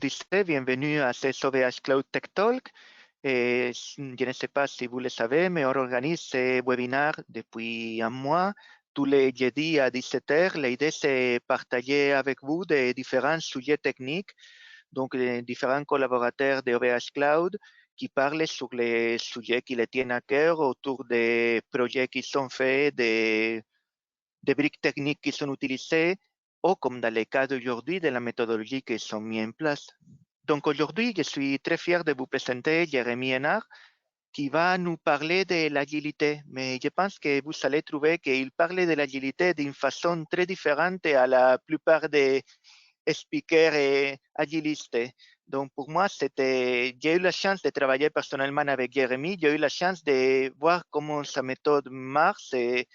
Bienvenue à ce OVH Cloud Tech Talk. Je ne sais pas si vous le savez, mais on organise ce webinaire depuis un mois, tous les jeudis à 17h. L'idée, c'est partager avec vous des différents sujets techniques, donc des différents collaborateurs de OVH Cloud qui parlent sur les sujets qui les tiennent à cœur autour des projets qui sont faits, des briques techniques qui sont utilisées, ou comme dans le cas d'aujourd'hui, de la méthodologie qui sont mises en place. Donc aujourd'hui, je suis très fier de vous présenter Jérémy Hénard qui va nous parler de l'agilité. Mais je pense que vous allez trouver qu'il parle de l'agilité d'une façon très différente à la plupart des speakers et agilistes. Donc pour moi, j'ai eu la chance de travailler personnellement avec Jérémy. J'ai eu la chance de voir comment sa méthode marche et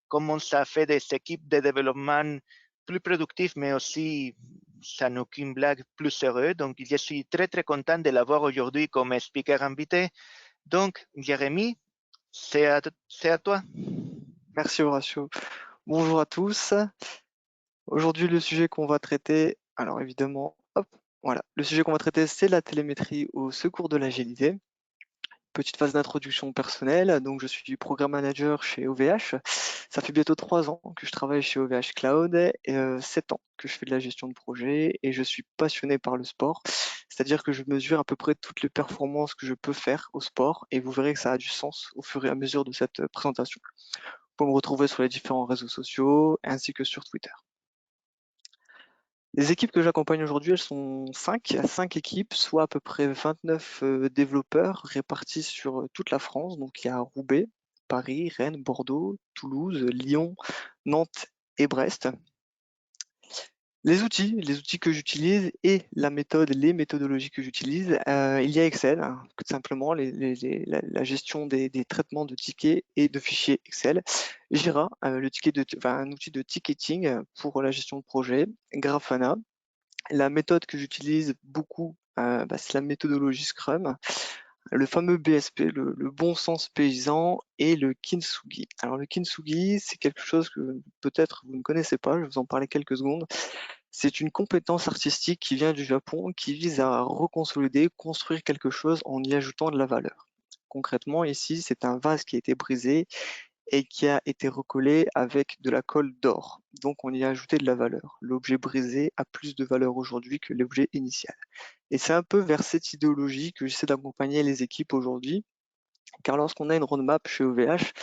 comment ça fait des équipes de développement plus productives, mais aussi, ça n'a aucune blague, plus heureux. Donc, je suis très, très content de l'avoir aujourd'hui comme speaker invité. Donc, Jérémy, c'est à toi. Merci Horatio. Bonjour à tous. Aujourd'hui, le sujet qu'on va traiter, alors évidemment, hop, voilà, le sujet qu'on va traiter, c'est la télémétrie au secours de l'agilité. Petite phase d'introduction personnelle. Donc, je suis programme manager chez OVH. Ça fait bientôt 3 ans que je travaille chez OVH Cloud et 7 ans que je fais de la gestion de projet et je suis passionné par le sport. C'est-à-dire que je mesure à peu près toutes les performances que je peux faire au sport et vous verrez que ça a du sens au fur et à mesure de cette présentation. Vous pouvez me retrouver sur les différents réseaux sociaux ainsi que sur Twitter. Les équipes que j'accompagne aujourd'hui, elles sont 5 équipes, soit à peu près 29 développeurs répartis sur toute la France. Donc il y a Roubaix, Paris, Rennes, Bordeaux, Toulouse, Lyon, Nantes et Brest. Les outils que j'utilise et les méthodologies que j'utilise, il y a Excel, hein, tout simplement, la gestion des traitements de tickets et de fichiers Excel. Jira, un outil de ticketing pour la gestion de projet. Grafana. La méthode que j'utilise beaucoup, c'est la méthodologie Scrum, le fameux BSP, le bon sens paysan et le Kintsugi. Alors le Kintsugi, c'est quelque chose que peut-être vous ne connaissez pas, je vais vous en parler quelques secondes. C'est une compétence artistique qui vient du Japon, qui vise à reconsolider, construire quelque chose en y ajoutant de la valeur. Concrètement, ici, c'est un vase qui a été brisé et qui a été recollé avec de la colle d'or. Donc on y a ajouté de la valeur. L'objet brisé a plus de valeur aujourd'hui que l'objet initial. Et c'est un peu vers cette idéologie que j'essaie d'accompagner les équipes aujourd'hui, car lorsqu'on a une roadmap chez OVH,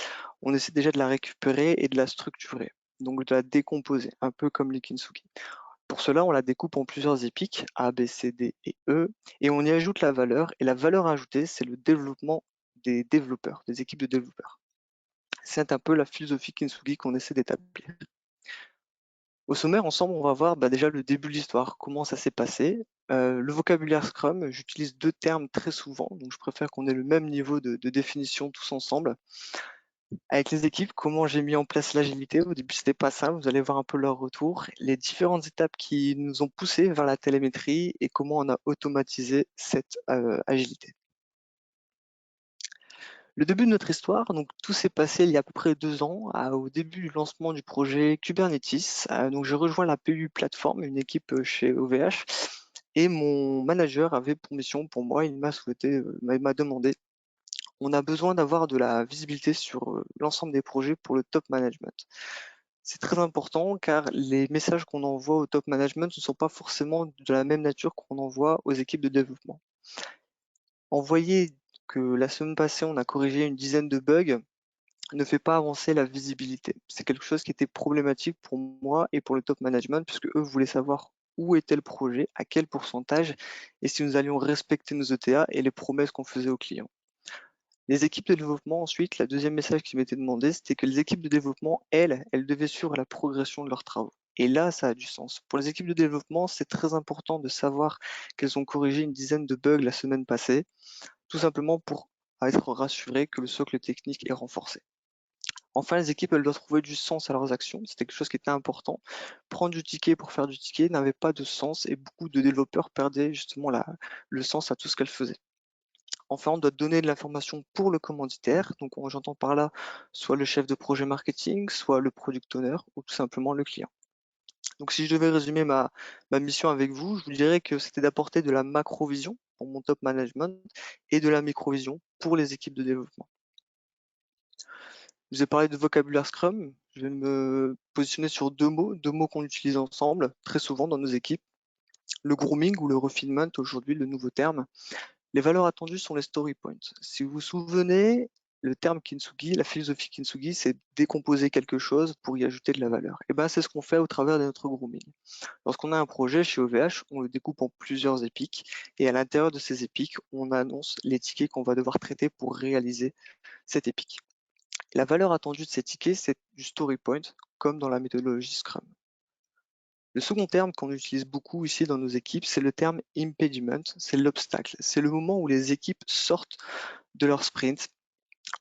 on essaie déjà de la récupérer et de la structurer, donc de la décomposer, un peu comme les Kintsugi. Pour cela, on la découpe en plusieurs épiques, A, B, C, D et E, et on y ajoute la valeur, et la valeur ajoutée, c'est le développement des développeurs, des équipes de développeurs. C'est un peu la philosophie Kintsugi qu'on essaie d'établir. Au sommaire, ensemble, on va voir déjà le début de l'histoire, comment ça s'est passé. Le vocabulaire Scrum, j'utilise 2 termes très souvent, donc je préfère qu'on ait le même niveau de définition tous ensemble. Avec les équipes, comment j'ai mis en place l'agilité. Au début, c'était pas simple, vous allez voir un peu leur retour, les différentes étapes qui nous ont poussés vers la télémétrie et comment on a automatisé cette agilité. Le début de notre histoire, donc tout s'est passé il y a à peu près 2 ans, au début du lancement du projet Kubernetes. Donc j'ai rejoint la PU Plateforme, une équipe chez OVH, et mon manager avait pour mission pour moi, il m'a demandé, on a besoin d'avoir de la visibilité sur l'ensemble des projets pour le top management. C'est très important car les messages qu'on envoie au top management ne sont pas forcément de la même nature qu'on envoie aux équipes de développement. Envoyer que la semaine passée, on a corrigé une dizaine de bugs ne fait pas avancer la visibilité. C'est quelque chose qui était problématique pour moi et pour le top management puisque eux voulaient savoir où était le projet, à quel pourcentage et si nous allions respecter nos ETA et les promesses qu'on faisait aux clients. Les équipes de développement, ensuite, le deuxième message qui m'était demandé, c'était que les équipes de développement, elles devaient suivre la progression de leurs travaux. Et là, ça a du sens. Pour les équipes de développement, c'est très important de savoir qu'elles ont corrigé une dizaine de bugs la semaine passée, tout simplement pour être rassurées que le socle technique est renforcé. Enfin, les équipes, elles doivent trouver du sens à leurs actions. C'était quelque chose qui était important. Prendre du ticket pour faire du ticket n'avait pas de sens et beaucoup de développeurs perdaient justement le sens à tout ce qu'elles faisaient. Enfin, on doit donner de l'information pour le commanditaire. Donc, j'entends par là soit le chef de projet marketing, soit le product owner ou tout simplement le client. Donc si je devais résumer ma mission avec vous, je vous dirais que c'était d'apporter de la macro-vision pour mon top management et de la micro-vision pour les équipes de développement. Je vous ai parlé de vocabulaire Scrum, je vais me positionner sur deux mots qu'on utilise ensemble très souvent dans nos équipes. Le grooming ou le refinement, aujourd'hui le nouveau terme. Les valeurs attendues sont les story points. Si vous vous souvenez, le terme Kintsugi, la philosophie Kintsugi, c'est décomposer quelque chose pour y ajouter de la valeur. Et ben c'est ce qu'on fait au travers de notre grooming. Lorsqu'on a un projet chez OVH, on le découpe en plusieurs épiques et à l'intérieur de ces épiques, on annonce les tickets qu'on va devoir traiter pour réaliser cette épique. La valeur attendue de ces tickets, c'est du story point, comme dans la méthodologie Scrum. Le second terme qu'on utilise beaucoup ici dans nos équipes, c'est le terme impediment, c'est l'obstacle. C'est le moment où les équipes sortent de leur sprint,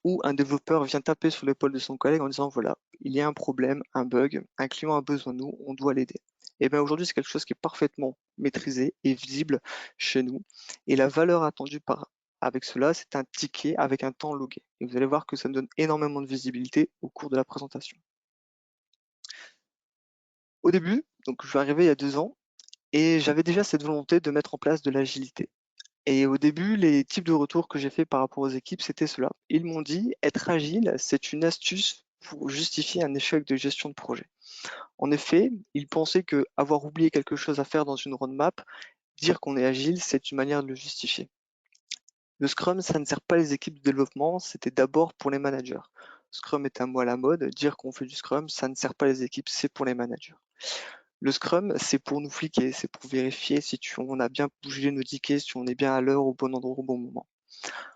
où un développeur vient taper sur l'épaule de son collègue en disant voilà, il y a un problème, un bug, un client a besoin de nous, on doit l'aider. Et bien aujourd'hui, c'est quelque chose qui est parfaitement maîtrisé et visible chez nous. Et la valeur attendue avec cela, c'est un ticket avec un temps logué. Et vous allez voir que ça me donne énormément de visibilité au cours de la présentation. Au début, donc je suis arrivé il y a 2 ans, et j'avais déjà cette volonté de mettre en place de l'agilité. Et au début, les types de retours que j'ai fait par rapport aux équipes, c'était cela. Ils m'ont dit, être agile, c'est une astuce pour justifier un échec de gestion de projet. En effet, ils pensaient que avoir oublié quelque chose à faire dans une roadmap, dire qu'on est agile, c'est une manière de le justifier. Le Scrum, ça ne sert pas les équipes de développement, c'était d'abord pour les managers. Scrum est un mot à la mode, dire qu'on fait du Scrum, ça ne sert pas les équipes, c'est pour les managers. Le Scrum, c'est pour nous fliquer, c'est pour vérifier si on a bien bougé nos tickets, si on est bien à l'heure, au bon endroit, au bon moment.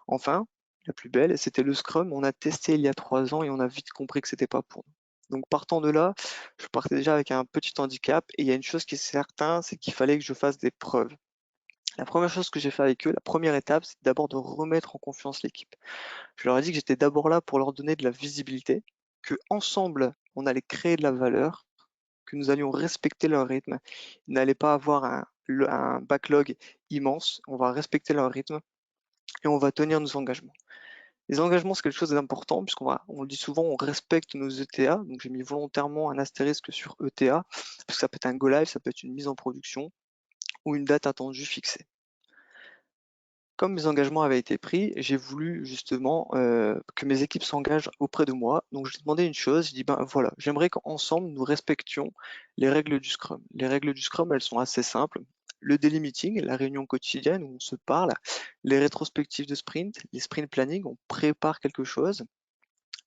Enfin, la plus belle, c'était le Scrum. On a testé il y a 3 ans et on a vite compris que c'était pas pour nous. Donc partant de là, je partais déjà avec un petit handicap et il y a une chose qui est certaine, c'est qu'il fallait que je fasse des preuves. La première chose que j'ai fait avec eux, la première étape, c'est d'abord de remettre en confiance l'équipe. Je leur ai dit que j'étais d'abord là pour leur donner de la visibilité, que ensemble, on allait créer de la valeur, que nous allions respecter leur rythme. Ils n'allaient pas avoir un backlog immense, on va respecter leur rythme et on va tenir nos engagements. Les engagements, c'est quelque chose d'important on le dit souvent, on respecte nos ETA. Donc j'ai mis volontairement un astérisque sur ETA, parce que ça peut être un go live, ça peut être une mise en production ou une date attendue fixée. Comme mes engagements avaient été pris, j'ai voulu justement que mes équipes s'engagent auprès de moi. Donc j'ai demandé une chose, j'ai dit ben voilà, j'aimerais qu'ensemble nous respections les règles du Scrum. Les règles du Scrum, elles sont assez simples. Le daily meeting, la réunion quotidienne où on se parle, les rétrospectives de sprint, les sprint planning, on prépare quelque chose,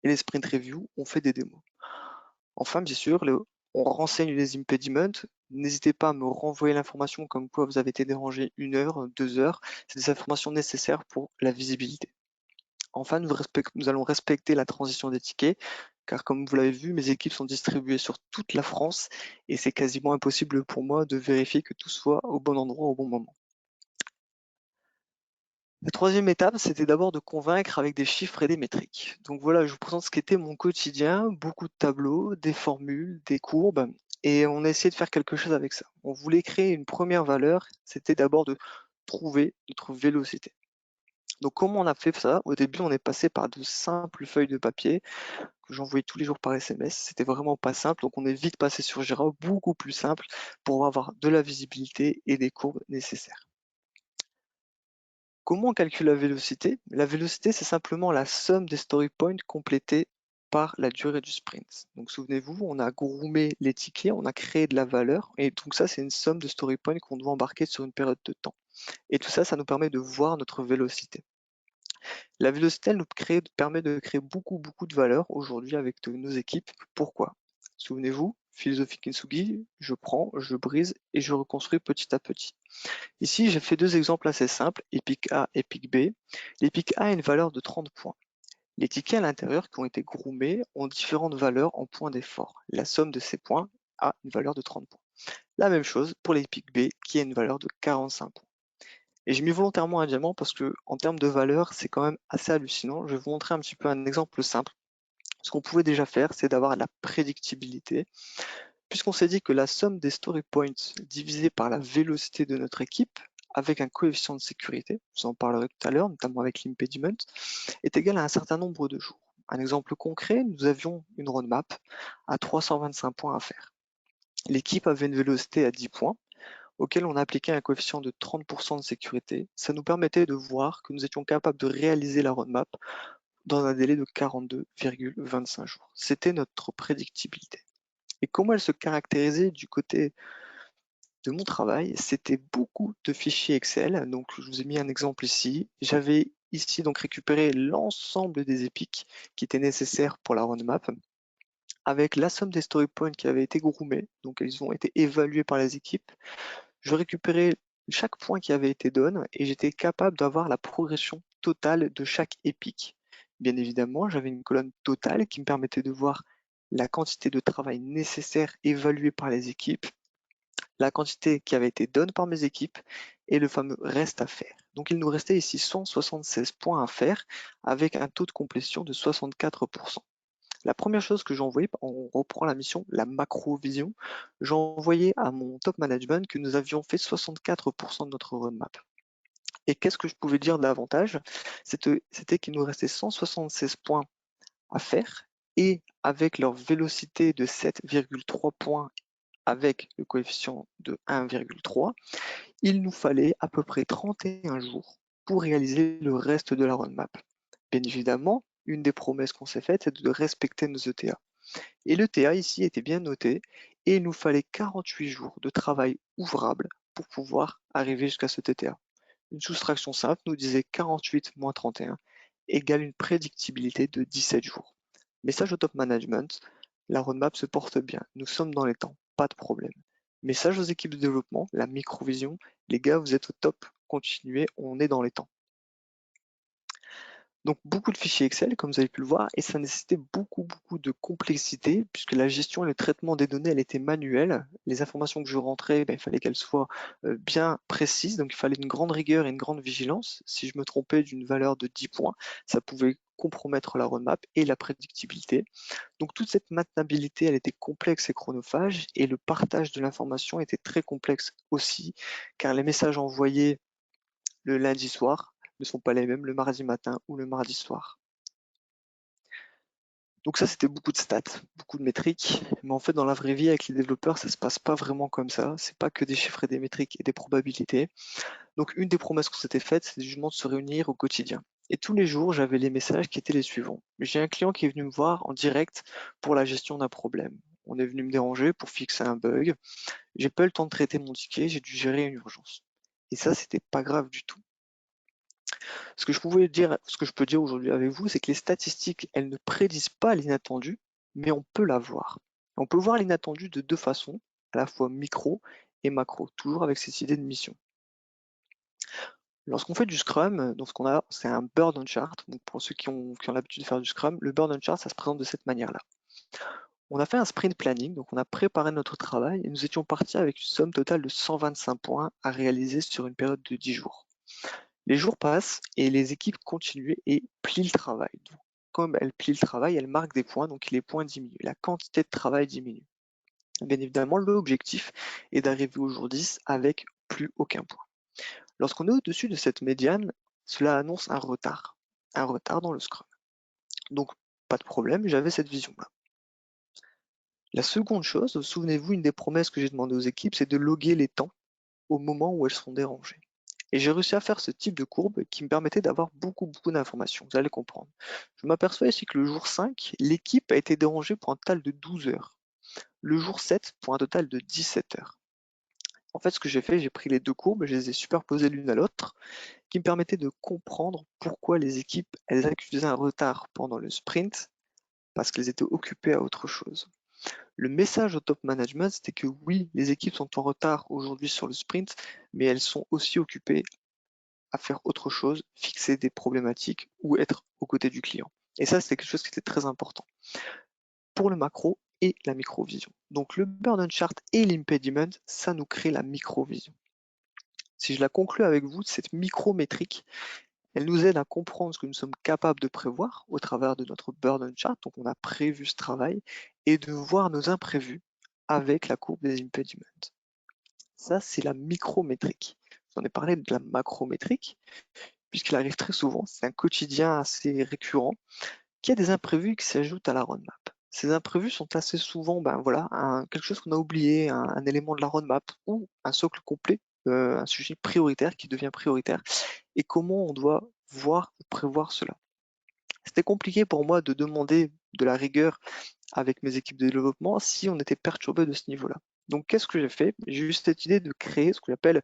et les sprint review, on fait des démos. Enfin, bien sûr, on renseigne les impediments. N'hésitez pas à me renvoyer l'information comme quoi vous avez été dérangé 1 heure, 2 heures. C'est des informations nécessaires pour la visibilité. Enfin, nous allons respecter la transition des tickets, car comme vous l'avez vu, mes équipes sont distribuées sur toute la France et c'est quasiment impossible pour moi de vérifier que tout soit au bon endroit au bon moment. La troisième étape, c'était d'abord de convaincre avec des chiffres et des métriques. Donc voilà, je vous présente ce qu'était mon quotidien, beaucoup de tableaux, des formules, des courbes, et on a essayé de faire quelque chose avec ça. On voulait créer une première valeur, c'était d'abord de trouver notre vélocité. Donc comment on a fait ça? Au début, on est passé par de simples feuilles de papier que j'envoyais tous les jours par SMS. C'était vraiment pas simple, donc on est vite passé sur Jira, beaucoup plus simple pour avoir de la visibilité et des courbes nécessaires. Comment on calcule la vélocité? La vélocité, c'est simplement la somme des story points complétés par la durée du sprint. Donc souvenez-vous, on a groomé les tickets, on a créé de la valeur, et donc ça, c'est une somme de story points qu'on doit embarquer sur une période de temps. Et tout ça, ça nous permet de voir notre vélocité. La vélocité, elle permet de créer beaucoup de valeur aujourd'hui avec nos équipes. Pourquoi? Souvenez-vous, philosophie Kintsugi, je prends, je brise et je reconstruis petit à petit. Ici, j'ai fait 2 exemples assez simples, Epic A et Epic B. L'Epic A a une valeur de 30 points. Les tickets à l'intérieur qui ont été groomés ont différentes valeurs en points d'effort. La somme de ces points a une valeur de 30 points. La même chose pour l'Epic B qui a une valeur de 45 points. Et j'ai mis volontairement un diamant parce que en termes de valeur, c'est quand même assez hallucinant. Je vais vous montrer un petit peu un exemple simple. Ce qu'on pouvait déjà faire, c'est d'avoir la prédictibilité. Puisqu'on s'est dit que la somme des story points divisée par la vélocité de notre équipe, avec un coefficient de sécurité, je vous en parlerai tout à l'heure, notamment avec l'impediment, est égal à un certain nombre de jours. Un exemple concret, nous avions une roadmap à 325 points à faire. L'équipe avait une vélocité à 10 points, auquel on a appliqué un coefficient de 30% de sécurité. Ça nous permettait de voir que nous étions capables de réaliser la roadmap dans un délai de 42,25 jours. C'était notre prédictibilité. Et comment elle se caractérisait du côté de mon travail? C'était beaucoup de fichiers Excel. Donc, je vous ai mis un exemple ici. J'avais ici donc récupéré l'ensemble des épiques qui étaient nécessaires pour la roadmap, avec la somme des story points qui avaient été groupés. Donc, ils ont été évalués par les équipes. Je récupérais chaque point qui avait été donné et j'étais capable d'avoir la progression totale de chaque épique. Bien évidemment, j'avais une colonne totale qui me permettait de voir la quantité de travail nécessaire évaluée par les équipes, la quantité qui avait été donnée par mes équipes et le fameux reste à faire. Donc il nous restait ici 176 points à faire avec un taux de complétion de 64%. La première chose que j'ai envoyée, on reprend la mission, la macro-vision, j'ai envoyé à mon top management que nous avions fait 64% de notre roadmap. Et qu'est-ce que je pouvais dire davantage? C'était qu'il nous restait 176 points à faire et avec leur vélocité de 7,3 points avec le coefficient de 1,3, il nous fallait à peu près 31 jours pour réaliser le reste de la roadmap. Bien évidemment, une des promesses qu'on s'est faites, c'est de respecter nos ETA. Et l'ETA ici était bien noté et il nous fallait 48 jours de travail ouvrable pour pouvoir arriver jusqu'à ce TTA. Une soustraction simple nous disait 48 moins 31 égale une prédictibilité de 17 jours. Message au top management, la roadmap se porte bien, nous sommes dans les temps, pas de problème. Message aux équipes de développement, la microvision, les gars vous êtes au top, continuez, on est dans les temps. Donc beaucoup de fichiers Excel, comme vous avez pu le voir, et ça nécessitait beaucoup de complexité, puisque la gestion et le traitement des données, elle était manuelle. Les informations que je rentrais, il fallait qu'elles soient bien précises, donc il fallait une grande rigueur et une grande vigilance. Si je me trompais d'une valeur de 10 points, ça pouvait compromettre la roadmap et la prédictibilité. Donc toute cette maintenabilité, elle était complexe et chronophage, et le partage de l'information était très complexe aussi, car les messages envoyés le lundi soir ne sont pas les mêmes le mardi matin ou le mardi soir. Donc ça, c'était beaucoup de stats, beaucoup de métriques, mais en fait, dans la vraie vie, avec les développeurs, ça se passe pas vraiment comme ça. C'est pas que des chiffres et des métriques et des probabilités. Donc une des promesses qu'on s'était faites, c'est justement de se réunir au quotidien. Et tous les jours, j'avais les messages qui étaient les suivants. J'ai un client qui est venu me voir en direct pour la gestion d'un problème. On est venu me déranger pour fixer un bug. J'ai pas eu le temps de traiter mon ticket, j'ai dû gérer une urgence. Et ça, c'était pas grave du tout. Ce que je peux dire aujourd'hui avec vous, c'est que les statistiques, elles ne prédisent pas l'inattendu, mais on peut la voir. On peut voir l'inattendu de deux façons, à la fois micro et macro, toujours avec cette idée de mission. Lorsqu'on fait du Scrum, donc ce qu'on a, c'est un burn on chart. Donc pour ceux qui ont l'habitude de faire du Scrum, le burn on chart, ça se présente de cette manière-là. On a fait un sprint planning, donc on a préparé notre travail et nous étions partis avec une somme totale de 125 points à réaliser sur une période de 10 jours. Les jours passent et les équipes continuent et plient le travail. Donc, comme elles plient le travail, elles marquent des points, donc les points diminuent, la quantité de travail diminue. Bien évidemment, l'objectif est d'arriver au jour 10 avec plus aucun point. Lorsqu'on est au-dessus de cette médiane, cela annonce un retard dans le Scrum. Donc, pas de problème, j'avais cette vision-là. La seconde chose, souvenez-vous, une des promesses que j'ai demandé aux équipes, c'est de loguer les temps au moment où elles sont dérangées. Et j'ai réussi à faire ce type de courbe qui me permettait d'avoir beaucoup d'informations, vous allez comprendre. Je m'aperçois ici que le jour 5, l'équipe a été dérangée pour un total de 12 heures. Le jour 7 pour un total de 17 heures. En fait, ce que j'ai fait, j'ai pris les deux courbes, je les ai superposées l'une à l'autre, qui me permettaient de comprendre pourquoi les équipes, elles accusaient un retard pendant le sprint, parce qu'elles étaient occupées à autre chose. Le message au top management, c'était que oui, les équipes sont en retard aujourd'hui sur le sprint, mais elles sont aussi occupées à faire autre chose, fixer des problématiques ou être aux côtés du client. Et ça, c'était quelque chose qui était très important pour le macro et la microvision. Donc le burden chart et l'impediment, ça nous crée la microvision. Si je la conclue avec vous, cette micrométrique, elle nous aide à comprendre ce que nous sommes capables de prévoir au travers de notre burden chart, donc on a prévu ce travail, et de voir nos imprévus avec la courbe des impediments. Ça, c'est la micrométrique. J'en ai parlé de la macrométrique, puisqu'il arrive très souvent, c'est un quotidien assez récurrent, qu'il y a des imprévus qui s'ajoutent à la roadmap. Ces imprévus sont assez souvent, ben voilà, quelque chose qu'on a oublié, un élément de la roadmap ou un socle complet, un sujet prioritaire qui devient prioritaire et comment on doit voir ou prévoir cela. C'était compliqué pour moi de demander de la rigueur avec mes équipes de développement si on était perturbé de ce niveau-là. Donc qu'est-ce que j'ai fait? J'ai eu cette idée de créer ce que j'appelle,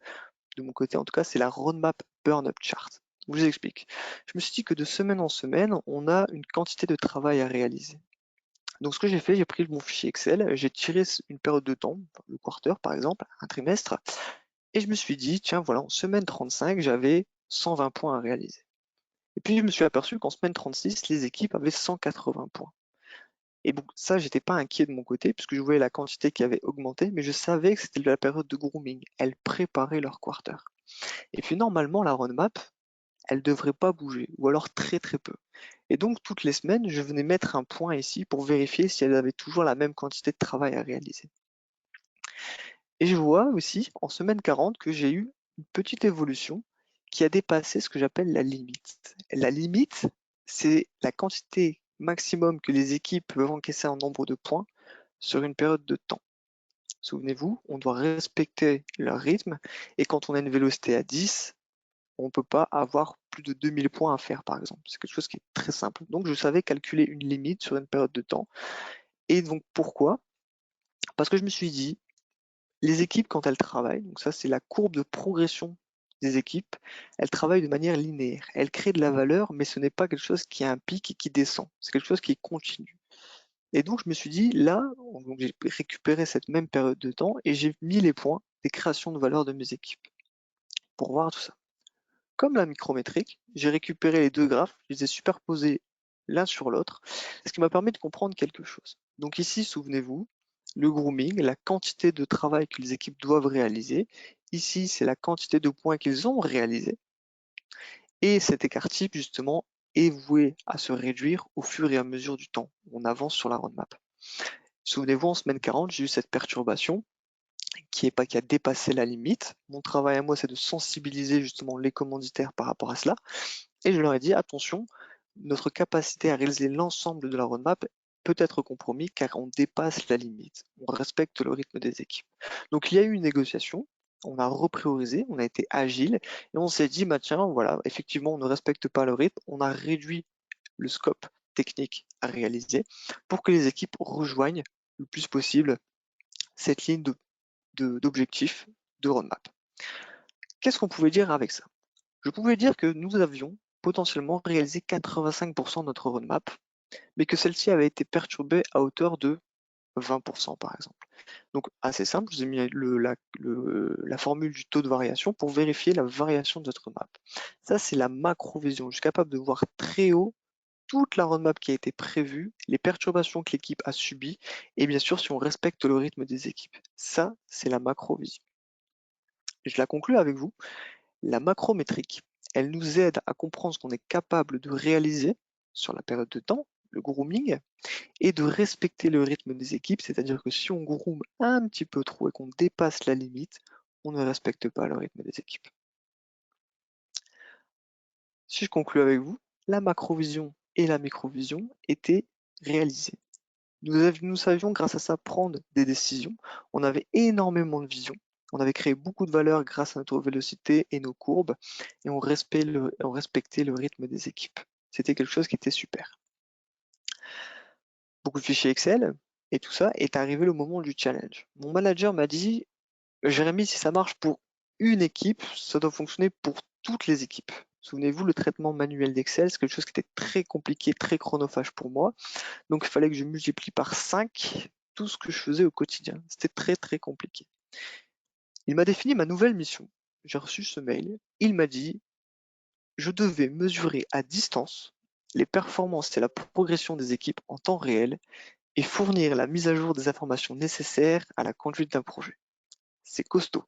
de mon côté en tout cas, c'est la roadmap burn-up chart. Je vous explique. Je me suis dit que de semaine en semaine, on a une quantité de travail à réaliser. Donc ce que j'ai fait, j'ai pris mon fichier Excel, j'ai tiré une période de temps, le quarter par exemple, un trimestre, et je me suis dit, tiens voilà, en semaine 35, j'avais 120 points à réaliser. Et puis je me suis aperçu qu'en semaine 36, les équipes avaient 180 points. Et donc ça, j'étais pas inquiet de mon côté, puisque je voyais la quantité qui avait augmenté, mais je savais que c'était la période de grooming. Elles préparaient leur quarter. Et puis normalement, la roadmap, elle devrait pas bouger, ou alors très très peu. Et donc toutes les semaines, je venais mettre un point ici pour vérifier si elles avaient toujours la même quantité de travail à réaliser. Et je vois aussi en semaine 40 que j'ai eu une petite évolution qui a dépassé ce que j'appelle la limite. La limite, c'est la quantité maximum que les équipes peuvent encaisser en nombre de points sur une période de temps. Souvenez-vous, on doit respecter leur rythme et quand on a une vélocité à 10, on ne peut pas avoir plus de 2000 points à faire par exemple. C'est quelque chose qui est très simple. Donc je savais calculer une limite sur une période de temps. Et donc pourquoi? Parce que je me suis dit, les équipes quand elles travaillent, donc ça c'est la courbe de progression des équipes, elles travaillent de manière linéaire. Elles créent de la valeur, mais ce n'est pas quelque chose qui a un pic et qui descend. C'est quelque chose qui est continu. Et donc je me suis dit, là, donc j'ai récupéré cette même période de temps et j'ai mis les points des créations de valeur de mes équipes pour voir tout ça. Comme la micrométrique, j'ai récupéré les deux graphes, je les ai superposés l'un sur l'autre, ce qui m'a permis de comprendre quelque chose. Donc ici, souvenez-vous, le grooming, la quantité de travail que les équipes doivent réaliser. Ici, c'est la quantité de points qu'ils ont réalisés. Et cet écart type, justement, est voué à se réduire au fur et à mesure du temps. On avance sur la roadmap. Souvenez-vous, en semaine 40, j'ai eu cette perturbation qui a dépassé la limite. Mon travail à moi, c'est de sensibiliser justement les commanditaires par rapport à cela. Et je leur ai dit, attention, notre capacité à réaliser l'ensemble de la roadmap peut être compromis car on dépasse la limite. On respecte le rythme des équipes. Donc il y a eu une négociation, on a repriorisé, on a été agile et on s'est dit, bah tiens, voilà, effectivement, on ne respecte pas le rythme, on a réduit le scope technique à réaliser pour que les équipes rejoignent le plus possible cette ligne d'objectifs de roadmap. Qu'est-ce qu'on pouvait dire avec ça? Je pouvais dire que nous avions potentiellement réalisé 85% de notre roadmap, mais que celle-ci avait été perturbée à hauteur de 20% par exemple. Donc assez simple, je vous ai mis la formule du taux de variation pour vérifier la variation de notre roadmap. Ça, c'est la macro-vision. Je suis capable de voir très haut toute la roadmap qui a été prévue, les perturbations que l'équipe a subies, et bien sûr si on respecte le rythme des équipes. Ça, c'est la macro-vision. Je la conclue avec vous. La macrométrique, elle nous aide à comprendre ce qu'on est capable de réaliser sur la période de temps, le grooming, et de respecter le rythme des équipes, c'est-à-dire que si on groom un petit peu trop et qu'on dépasse la limite, on ne respecte pas le rythme des équipes. Si je conclue avec vous, la macrovision et la microvision étaient réalisées. Nous savions grâce à ça prendre des décisions, on avait énormément de vision, on avait créé beaucoup de valeur grâce à notre vélocité et nos courbes, et on respectait le rythme des équipes. C'était quelque chose qui était super. Beaucoup de fichiers Excel, et tout ça est arrivé le moment du challenge. Mon manager m'a dit, Jérémy, si ça marche pour une équipe, ça doit fonctionner pour toutes les équipes. Souvenez-vous, le traitement manuel d'Excel, c'est quelque chose qui était très compliqué, très chronophage pour moi. Donc il fallait que je multiplie par 5 tout ce que je faisais au quotidien. C'était très très compliqué. Il m'a défini ma nouvelle mission. J'ai reçu ce mail. Il m'a dit, je devais mesurer à distance les performances et la progression des équipes en temps réel et fournir la mise à jour des informations nécessaires à la conduite d'un projet. C'est costaud.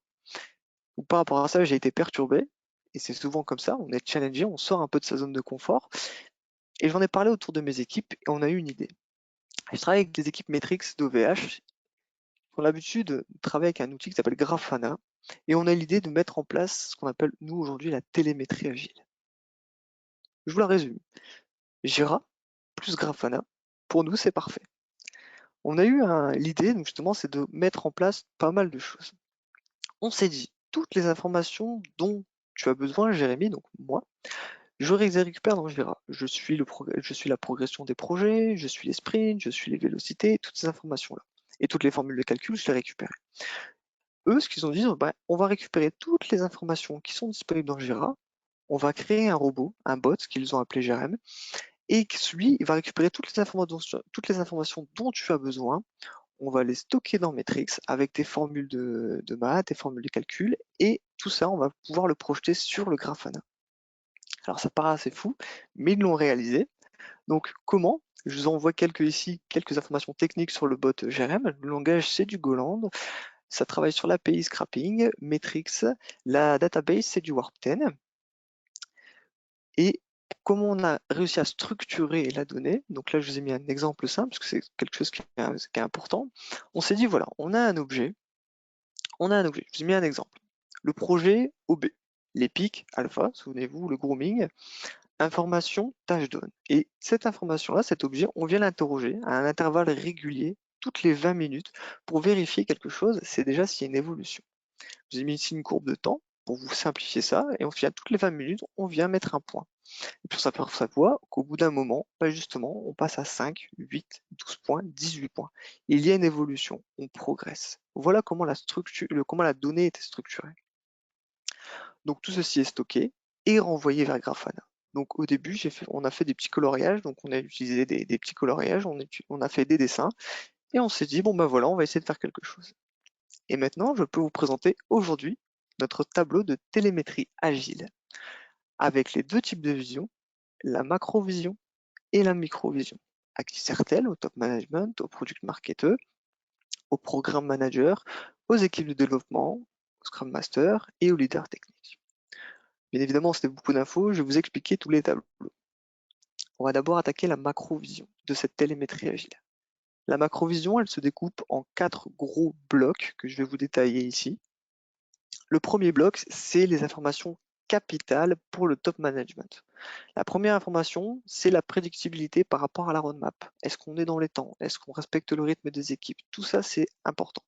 Donc, par rapport à ça, j'ai été perturbé. Et c'est souvent comme ça, on est challengé, on sort un peu de sa zone de confort. Et j'en ai parlé autour de mes équipes et on a eu une idée. Je travaille avec des équipes Matrix d'OVH qui ont l'habitude de travailler avec un outil qui s'appelle Grafana. Et on a l'idée de mettre en place ce qu'on appelle, nous, aujourd'hui, la télémétrie agile. Je vous la résume. Jira plus Grafana, pour nous, c'est parfait. on a eu l'idée, donc justement, c'est de mettre en place pas mal de choses. On s'est dit, toutes les informations dont tu as besoin, Jérémy, donc moi, je les récupère dans Jira. Je suis la progression des projets, je suis les sprints, je suis les vélocités, toutes ces informations-là. Et toutes les formules de calcul, je les récupère. Eux, ce qu'ils ont dit, bah, on va récupérer toutes les informations qui sont disponibles dans Jira, on va créer un robot, un bot qu'ils ont appelé Jérém, et lui, il va récupérer toutes les informations dont tu as besoin. On va les stocker dans Matrix avec des formules de maths, des formules de calcul, et tout ça, on va pouvoir le projeter sur le Grafana. Alors ça paraît assez fou, mais ils l'ont réalisé. Donc comment? Je vous envoie quelques informations techniques sur le bot Jérém. Le langage, c'est du Golang. Ça travaille sur l'API scrapping, Matrix. La database, c'est du Warp 10. Et comment on a réussi à structurer la donnée, donc là je vous ai mis un exemple simple, parce que c'est quelque chose qui est important. On s'est dit, voilà, on a un objet, je vous ai mis un exemple. Le projet OB, les pics, alpha, souvenez-vous, le grooming, information, tâche donne. Et cette information-là, cet objet, on vient l'interroger à un intervalle régulier, toutes les 20 minutes, pour vérifier quelque chose, c'est déjà s'il y a une évolution. Je vous ai mis ici une courbe de temps, pour vous simplifier ça, et on vient toutes les 20 minutes, on vient mettre un point. Et puis ça voit qu'au bout d'un moment, bah justement, on passe à 5, 8, 12 points, 18 points. Il y a une évolution, on progresse. Voilà comment comment la donnée était structurée. Donc tout ceci est stocké et renvoyé vers Grafana. Donc au début, on a fait des petits coloriages, donc on a utilisé des petits coloriages, on a fait des dessins, et on s'est dit, bon ben voilà, on va essayer de faire quelque chose. Et maintenant, je peux vous présenter aujourd'hui notre tableau de télémétrie agile, avec les deux types de vision, la macrovision et la microvision. À qui sert-elle? Au top management, au product marketer, au programme manager, aux équipes de développement, au scrum master et aux leaders techniques. Bien évidemment, c'était beaucoup d'infos, je vais vous expliquer tous les tableaux. On va d'abord attaquer la macrovision de cette télémétrie agile. La macrovision, elle se découpe en 4 gros blocs que je vais vous détailler ici. Le premier bloc, c'est les informations capitales pour le top management. La première information, c'est la prédictibilité par rapport à la roadmap. Est-ce qu'on est dans les temps? Est-ce qu'on respecte le rythme des équipes? Tout ça, c'est important.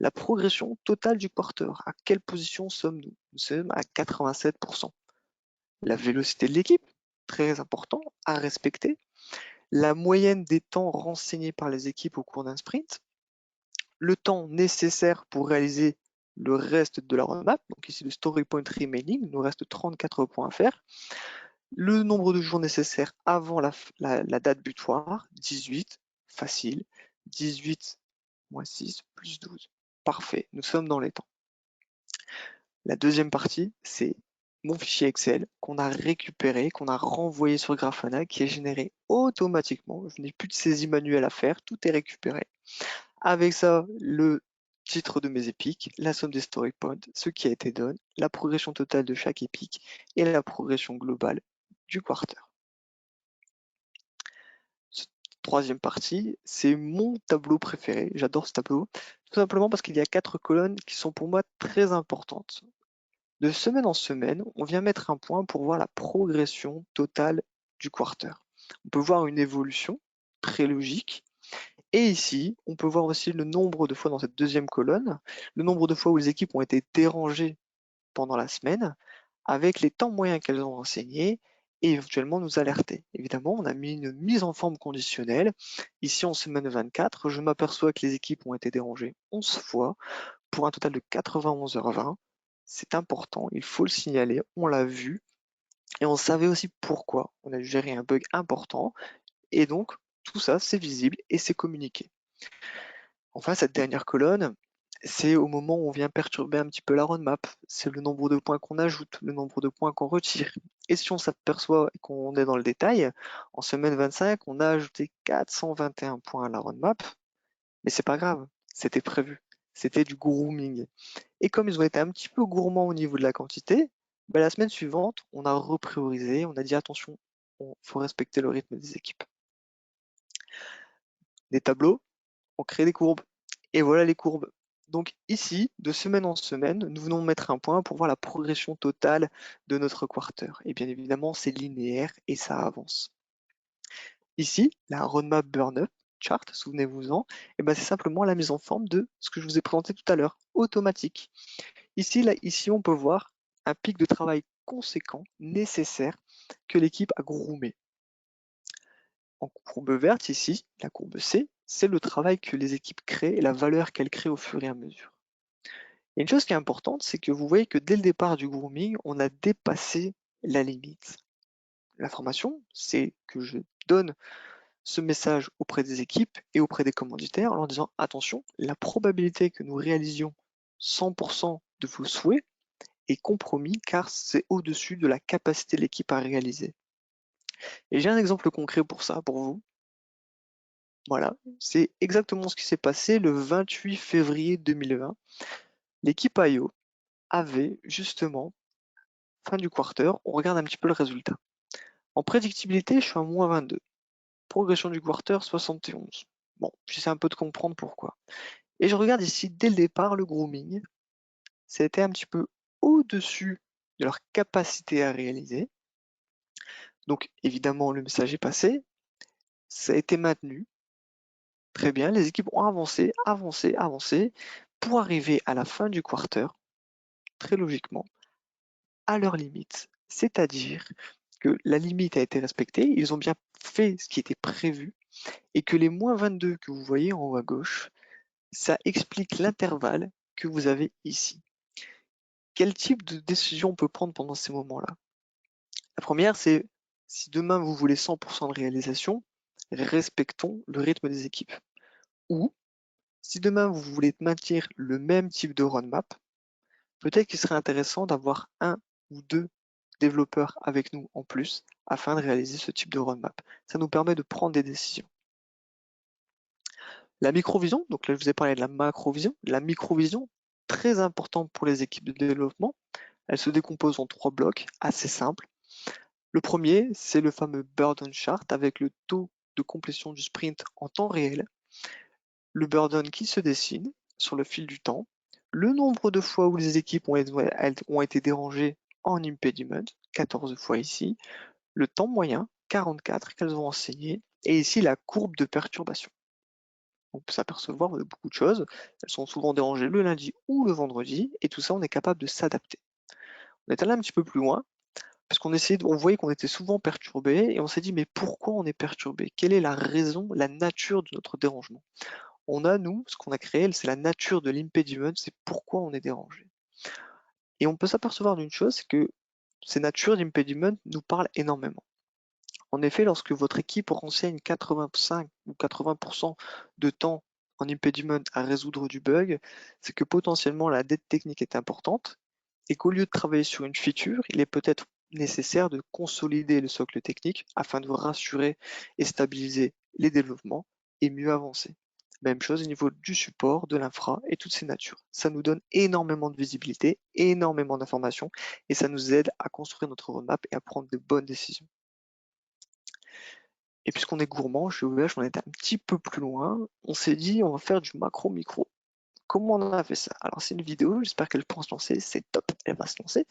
La progression totale du quarter. À quelle position sommes-nous? Nous sommes à 87%. La vélocité de l'équipe, très important à respecter. La moyenne des temps renseignés par les équipes au cours d'un sprint. Le temps nécessaire pour réaliser le reste de la roadmap. Donc ici, le story point remaining, il nous reste 34 points à faire. Le nombre de jours nécessaires avant la date butoir, 18, facile. 18 moins 6 plus 12. Parfait, nous sommes dans les temps. La deuxième partie, c'est mon fichier Excel qu'on a récupéré, qu'on a renvoyé sur Grafana, qui est généré automatiquement. Je n'ai plus de saisie manuelle à faire, tout est récupéré. Avec ça, le titre de mes épiques, la somme des story points, ce qui a été donné, la progression totale de chaque épique et la progression globale du quarter. Cette troisième partie, c'est mon tableau préféré. J'adore ce tableau, tout simplement parce qu'il y a 4 colonnes qui sont pour moi très importantes. De semaine en semaine, on vient mettre un point pour voir la progression totale du quarter. On peut voir une évolution très logique. Et ici, on peut voir aussi le nombre de fois dans cette deuxième colonne, le nombre de fois où les équipes ont été dérangées pendant la semaine, avec les temps moyens qu'elles ont renseignés, et éventuellement nous alerter. Évidemment, on a mis une mise en forme conditionnelle. Ici, en semaine 24, je m'aperçois que les équipes ont été dérangées 11 fois, pour un total de 91h20. C'est important, il faut le signaler, on l'a vu, et on savait aussi pourquoi. On a géré un bug important, et donc tout ça, c'est visible et c'est communiqué. Enfin, cette dernière colonne, c'est au moment où on vient perturber un petit peu la roadmap. C'est le nombre de points qu'on ajoute, le nombre de points qu'on retire. Et si on s'aperçoit et qu'on est dans le détail, en semaine 25, on a ajouté 421 points à la roadmap, mais c'est pas grave, c'était prévu. C'était du grooming. Et comme ils ont été un petit peu gourmands au niveau de la quantité, bah, la semaine suivante, on a repriorisé, on a dit attention, il faut respecter le rythme des équipes. Des tableaux, on crée des courbes. Et voilà les courbes. Donc ici, de semaine en semaine, nous venons mettre un point pour voir la progression totale de notre quarter. Et bien évidemment, c'est linéaire et ça avance. Ici, la roadmap burn-up, chart, souvenez-vous-en, et ben c'est simplement la mise en forme de ce que je vous ai présenté tout à l'heure, automatique. Ici, on peut voir un pic de travail conséquent, nécessaire, que l'équipe a groomé. En courbe verte, ici, la courbe C, c'est le travail que les équipes créent et la valeur qu'elles créent au fur et à mesure. Et une chose qui est importante, c'est que vous voyez que dès le départ du grooming, on a dépassé la limite. L'information, c'est que je donne ce message auprès des équipes et auprès des commanditaires en leur disant attention, la probabilité que nous réalisions 100% de vos souhaits est compromis car c'est au-dessus de la capacité de l'équipe à réaliser. Et j'ai un exemple concret pour ça, pour vous. Voilà, c'est exactement ce qui s'est passé le 28 février 2020. L'équipe IO avait justement, fin du quarter, on regarde un petit peu le résultat. En prédictibilité, je suis à moins 22. Progression du quarter, 71. Bon, j'essaie un peu de comprendre pourquoi. Et je regarde ici, dès le départ, le grooming, c'était un petit peu au-dessus de leur capacité à réaliser. Donc évidemment, le message est passé, ça a été maintenu. Très bien, les équipes ont avancé, avancé, avancé, pour arriver à la fin du quarter, très logiquement, à leur limite. C'est-à-dire que la limite a été respectée, ils ont bien fait ce qui était prévu, et que les moins 22 que vous voyez en haut à gauche, ça explique l'intervalle que vous avez ici. Quel type de décision on peut prendre pendant ces moments-là? La première, c'est si demain vous voulez 100% de réalisation, respectons le rythme des équipes. Ou si demain vous voulez maintenir le même type de roadmap, peut-être qu'il serait intéressant d'avoir un ou deux développeurs avec nous en plus afin de réaliser ce type de roadmap. Ça nous permet de prendre des décisions. La microvision, donc là je vous ai parlé de la macrovision, la microvision, très importante pour les équipes de développement. Elle se décompose en 3 blocs assez simples. Le premier, c'est le fameux burden chart avec le taux de complétion du sprint en temps réel, le burden qui se dessine sur le fil du temps, le nombre de fois où les équipes ont été dérangées en impediment, 14 fois ici, le temps moyen, 44 qu'elles ont enseigné, et ici la courbe de perturbation. On peut s'apercevoir de beaucoup de choses, elles sont souvent dérangées le lundi ou le vendredi, et tout ça on est capable de s'adapter. On est allé un petit peu plus loin, parce on voyait qu'on était souvent perturbé, et on s'est dit mais pourquoi on est perturbé? Quelle est la raison, la nature de notre dérangement? On a, nous, ce qu'on a créé, c'est la nature de l'impediment, c'est pourquoi on est dérangé. Et on peut s'apercevoir d'une chose, c'est que ces natures d'impediment nous parlent énormément. En effet, lorsque votre équipe renseigne 85 ou 80% de temps en impediment à résoudre du bug, c'est que potentiellement la dette technique est importante et qu'au lieu de travailler sur une feature, il est peut-être nécessaire de consolider le socle technique afin de rassurer et stabiliser les développements et mieux avancer. Même chose au niveau du support, de l'infra et toutes ces natures. Ça nous donne énormément de visibilité, énormément d'informations et ça nous aide à construire notre roadmap et à prendre de bonnes décisions. Et puisqu'on est gourmand, chez OVH, on est un petit peu plus loin. On s'est dit, on va faire du macro-micro. Comment on a fait ça? Alors, c'est une vidéo, j'espère qu'elle pourra se lancer. C'est top, elle va se lancer.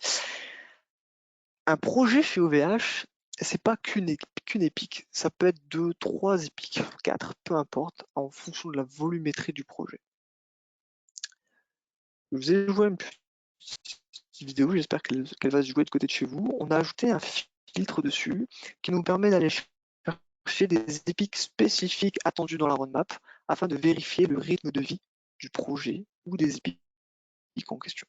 Un projet chez OVH, c'est pas qu'une épique. Ça peut être 2, 3 épiques, 4, peu importe, en fonction de la volumétrie du projet. Je vous ai joué une petite vidéo, j'espère qu'elle va se jouer de côté de chez vous. On a ajouté un filtre dessus qui nous permet d'aller chercher des épiques spécifiques attendues dans la roadmap afin de vérifier le rythme de vie du projet ou des épiques en question.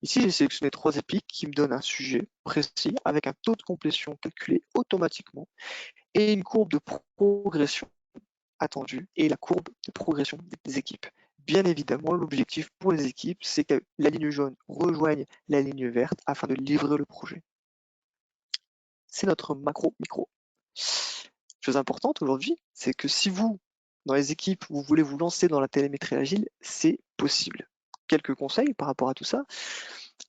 Ici, j'ai sélectionné 3 épiques qui me donnent un sujet précis avec un taux de complétion calculé automatiquement et une courbe de progression attendue et la courbe de progression des équipes. Bien évidemment, l'objectif pour les équipes, c'est que la ligne jaune rejoigne la ligne verte afin de livrer le projet. C'est notre macro-micro. Chose importante aujourd'hui, c'est que si vous, dans les équipes, vous voulez vous lancer dans la télémétrie agile, c'est possible. Quelques conseils par rapport à tout ça,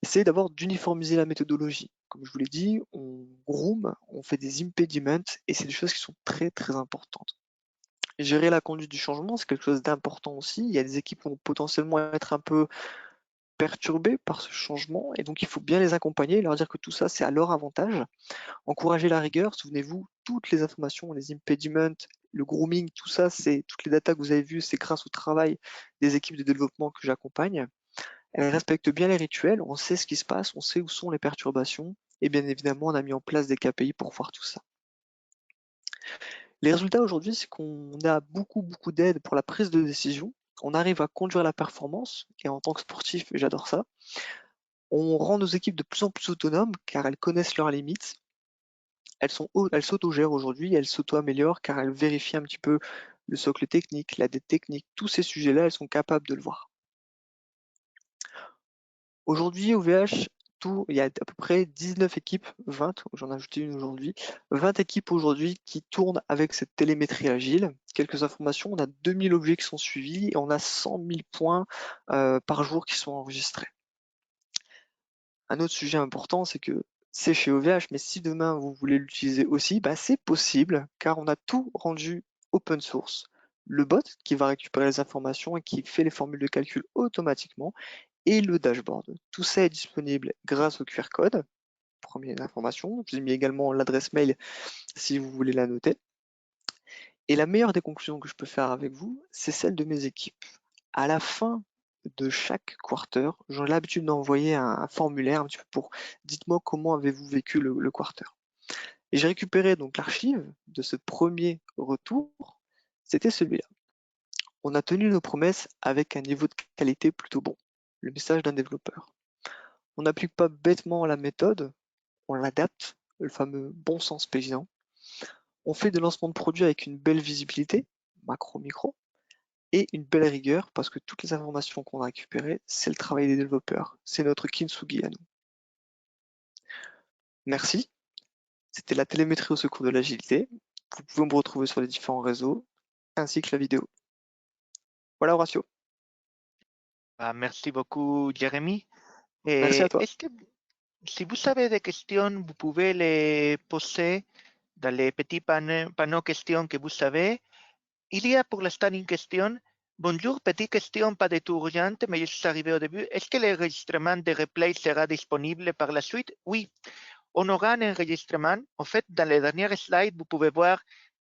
c'est d'abord d'uniformiser la méthodologie. Comme je vous l'ai dit, on groom, on fait des impediments et c'est des choses qui sont très très importantes. Gérer la conduite du changement, c'est quelque chose d'important aussi. Il y a des équipes qui vont potentiellement être un peu perturbées par ce changement et donc il faut bien les accompagner et leur dire que tout ça c'est à leur avantage. Encourager la rigueur, souvenez-vous, toutes les informations, les impediments le grooming, tout ça, c'est toutes les datas que vous avez vues, c'est grâce au travail des équipes de développement que j'accompagne. Elles respectent bien les rituels, on sait ce qui se passe, on sait où sont les perturbations, et bien évidemment, on a mis en place des KPI pour voir tout ça. Les résultats aujourd'hui, c'est qu'on a beaucoup d'aide pour la prise de décision. On arrive à conduire la performance, et en tant que sportif, j'adore ça. On rend nos équipes de plus en plus autonomes, car elles connaissent leurs limites. Elles s'autogèrent aujourd'hui, elles s'auto-améliorent, car elles vérifient un petit peu le socle technique, la dette technique, tous ces sujets-là, elles sont capables de le voir. Aujourd'hui, au VH, il y a à peu près 19 équipes, 20, j'en ai ajouté une aujourd'hui, 20 équipes aujourd'hui qui tournent avec cette télémétrie agile. Quelques informations, on a 2000 objets qui sont suivis et on a 100 000 points par jour qui sont enregistrés. Un autre sujet important, c'est que c'est chez OVH, mais si demain vous voulez l'utiliser aussi, bah, c'est possible car on a tout rendu open source. Le bot qui va récupérer les informations et qui fait les formules de calcul automatiquement et le dashboard. Tout ça est disponible grâce au QR code. Première information. Je vous ai mis également l'adresse mail si vous voulez la noter. Et la meilleure des conclusions que je peux faire avec vous, c'est celle de mes équipes. À la fin de chaque quarter, j'ai l'habitude d'envoyer un formulaire un petit peu pour dites-moi comment avez-vous vécu le quarter. Et j'ai récupéré donc l'archive de ce premier retour, c'était celui-là. On a tenu nos promesses avec un niveau de qualité plutôt bon. Le message d'un développeur. On n'applique pas bêtement la méthode, on l'adapte, le fameux bon sens paysan. On fait des lancements de produits avec une belle visibilité, macro, micro, et une belle rigueur parce que toutes les informations qu'on a récupérées, c'est le travail des développeurs. C'est notre kintsugi à nous. Merci. C'était la télémétrie au secours de l'agilité. Vous pouvez me retrouver sur les différents réseaux, ainsi que la vidéo. Voilà Horacio. Ah, merci beaucoup, Jérémy. Merci à toi. Est-ce que si vous avez des questions, vous pouvez les poser dans les petits panneaux questions que vous avez. Il y a pour l'instant une question. Bonjour, petite question, pas de tout urgente, mais je suis arrivé au début. Est-ce que l'enregistrement de replay sera disponible par la suite? Oui, on aura un enregistrement. En fait, dans les dernières slides, vous pouvez voir,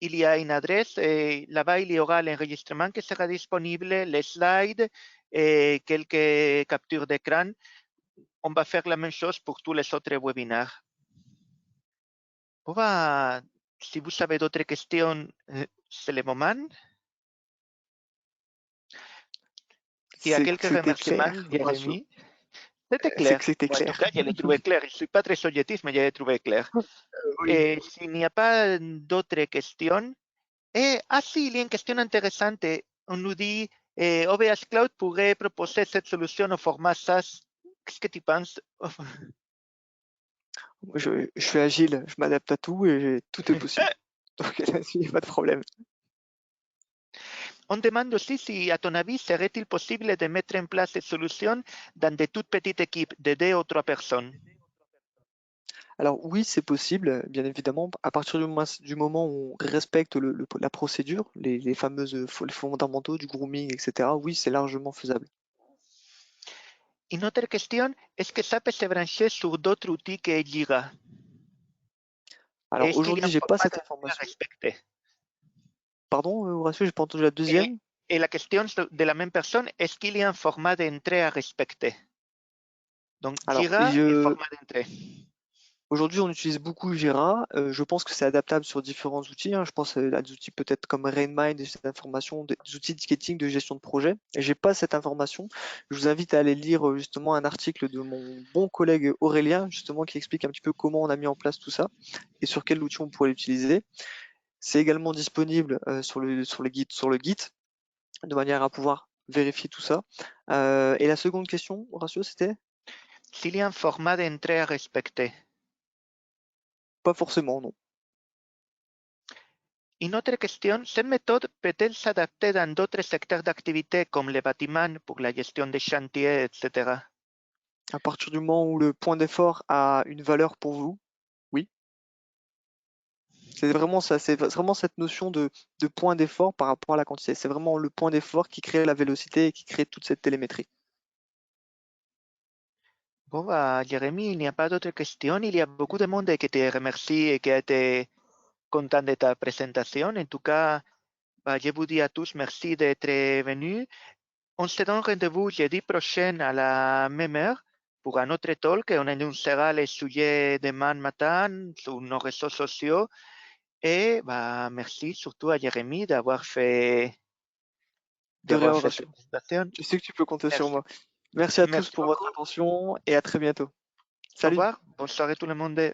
il y a une adresse et là-bas, il y aura l'enregistrement qui sera disponible, les slides et quelques captures d'écran. On va faire la même chose pour tous les autres webinaires. Si vous avez d'autres questions, c'est le moment. Il y a quelques C'était remerciements, clair, Horacio. Jérémy. C'était C'est que clair. c'était En tout clair. cas, je l'ai trouvé clair. Je ne suis pas très objectif, mais je l'ai trouvé clair. Oui. Et s'il n'y a pas d'autres questions, si, il y a une question intéressante. On nous dit OVH Cloud pourrait proposer cette solution au format SaaS. Qu'est-ce que tu penses? Je suis agile, je m'adapte à tout et tout est possible. Donc là-dessus, il n'y a pas de problème. On demande aussi si, à ton avis, serait-il possible de mettre en place cette solution dans de toutes petites équipes de 2 ou 3 personnes? Alors oui, c'est possible, bien évidemment, à partir du moment où on respecte la procédure, les fameuses les fondamentaux du grooming, etc. Oui, c'est largement faisable. Une autre question, est-ce que ça peut se brancher sur d'autres outils que Jira? Alors Est-ce qu'il y a aujourd'hui, un j'ai pas format cette d'entrée à information. respecter? Pardon, Horacio, j'ai pas entendu la Et, deuxième. et la question de la même personne, est-ce qu'il y a un format d'entrée à respecter? Donc, Alors, Jira et format d'entrée. aujourd'hui, on utilise beaucoup Jira. Je pense que c'est adaptable sur différents outils, hein. Je pense à des outils peut-être comme Rainmind, des informations, des outils de ticketing, de gestion de projet. Et j'ai pas cette information. Je vous invite à aller lire justement un article de mon bon collègue Aurélien, justement, qui explique un petit peu comment on a mis en place tout ça et sur quel outil on pourrait l'utiliser. C'est également disponible sur le Git, de manière à pouvoir vérifier tout ça. Et la seconde question, Horacio, c'était? S'il y a un format d'entrée à respecter. Pas forcément, non. Une autre question, cette méthode peut-elle s'adapter dans d'autres secteurs d'activité comme le bâtiment pour la gestion des chantiers, etc.? À partir du moment où le point d'effort a une valeur pour vous, oui. C'est vraiment ça, c'est vraiment cette notion de point d'effort par rapport à la quantité. C'est vraiment le point d'effort qui crée la vélocité et qui crée toute cette télémétrie. Bon, Jérémy, il n'y a pas d'autres questions. Il y a beaucoup de monde qui te remercie et qui a été content de ta présentation. En tout cas, bah, je vous dis à tous merci d'être venus. On se donne rendez-vous jeudi prochain à la même heure pour un autre talk. On énoncera les sujets demain matin sur nos réseaux sociaux. Et bah, merci surtout à Jérémy De rien, d'avoir fait cette Horatio. présentation. Tu sais que tu peux compter sur Merci, moi. Merci à tous merci pour votre beaucoup. attention et à très bientôt. Au Salut! revoir. Bonne soirée tout le monde.